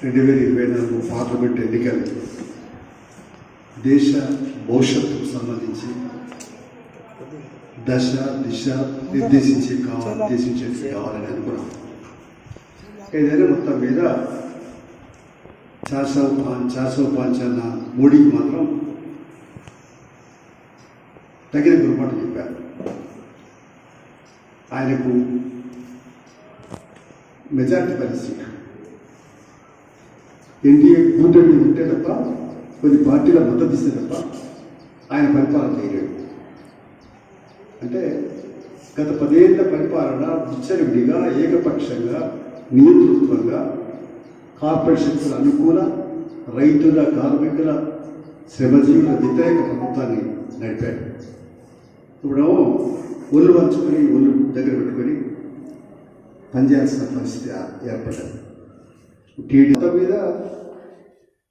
2024 parliament ఎన్నికలు దేశ భవిష్యత్తుకు సంబంధించి దశ దిశ నిర్దేశించేది కావాలని అనుకున్నాం. ఏదైనా మొత్తం మీద 405 అన్న మోడీకి మాత్రం తగిన గురుపాటు చెప్పారు. ఆయనకు మెజార్టీ పరిస్థితి ఎన్డీఏ కూటమి ఉంటే తప్ప, కొన్ని పార్టీల మద్దతు ఇస్తే తప్ప ఆయన పరిపాలన చేయలేడు. అంటే గత 10 ఏళ్ల పరిపాలన విచ్చలవిడిగా ఏకపక్షంగా నియంతృత్వంగా కార్పొరేట్ శక్తుల అనుకూల, రైతుల కార్మికుల శ్రమజీవుల వ్యతిరేక ప్రభుత్వాన్ని నడిపాడు. ఇప్పుడు ఒళ్ళు వంచుకొని ఒళ్ళు దగ్గర పెట్టుకొని పనిచేయాల్సిన పరిస్థితి ఏర్పడ్డది. టీడీపీ మీద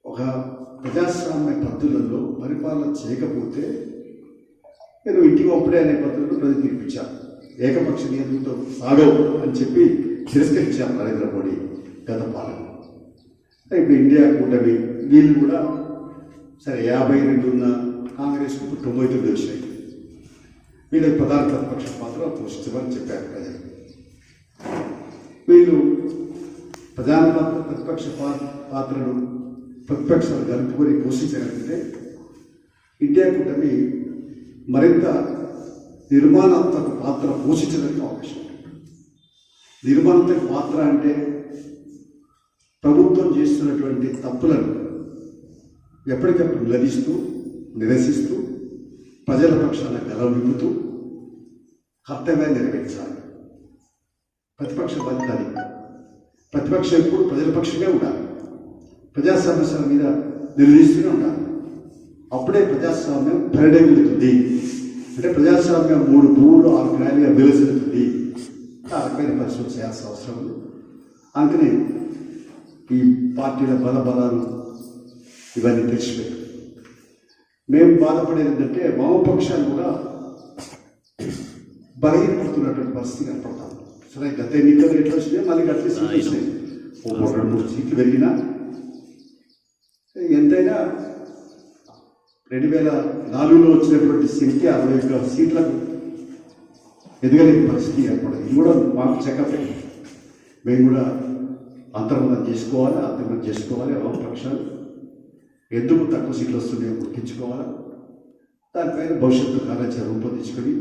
ఒక ప్రజాస్వామ్య పద్ధతులలో పరిపాలన చేయకపోతే నేను ఇంటికి ఒప్పుడే అనే పద్ధతులు ప్రజలు తీర్పించాను. ఏకపక్ష నియంత్రణతో సాగవు అని చెప్పి తిరస్కరించారు నరేంద్ర మోడీ గత పాలన. ఇప్పుడు ఇండియా కూటమి వీళ్ళు కూడా సరే 52 ఉన్న కాంగ్రెస్ 99 వచ్చినాయి. వీళ్ళకి ప్రధాన ప్రతిపక్ష పాత్ర పోషించమని చెప్పారు ప్రజలు. వీళ్ళు ప్రధాన ప్రతిపక్ష పాత్రను ప్రతిపక్షాలు కలుపుకొని పోషించగలిగితే ఇండియా కూటమి మరింత నిర్మాణాత్మక పాత్ర పోషించడానికి అవకాశం ఉంటుంది. నిర్మాణాత్మక పాత్ర అంటే ప్రభుత్వం చేస్తున్నటువంటి తప్పులను ఎప్పటికప్పుడు నిలదీస్తూ, నిరసిస్తూ, ప్రజల పక్షాన గలవిప్పుతూ కర్తవ్యాన్ని నెరవేర్చాలి. ప్రతిపక్ష బాధ్యత. ప్రతిపక్షం ఎప్పుడు ప్రజల పక్షమే ఉండాలి. ప్రజా సమస్యల మీద నిలదీస్తూనే ఉండాలి. అప్పుడే ప్రజాస్వామ్యం పరిణమిస్తుంది. అంటే ప్రజాస్వామ్యం 3 పువ్వులు 6 కాయలుగా విలసిల్లుతుంది. ఆ రకమైన పరిస్థితులు చేయాల్సిన అవసరం ఉంది. అందుకని ఈ పార్టీల బలబలాలు ఇవన్నీ తెలిసిపోయాయి. మేము బాధపడేది ఏంటంటే వామపక్షాలు కూడా బలహీనపడుతున్నటువంటి పరిస్థితి కనపడతాం. సరే గత ఎన్నికలు ఎట్లా వచ్చినాయి, మళ్ళీ అట్లే సీట్లు వచ్చినాయి. 2-3 సీట్లు పెరిగినా ఎంతైనా 2004లో వచ్చినటువంటి సంఖ్య 61 సీట్లకు ఎదగలేని పరిస్థితి ఏర్పడింది. ఇది కూడా మాకు చెకప్. మేము కూడా అంతర్మతం చేసుకోవాలి. వామపక్షాలు ఎందుకు తక్కువ సీట్లు వస్తున్నాయో గుర్తించుకోవాలి. దానిపైన భవిష్యత్తు కార్యాచరణ రూపొందించుకొని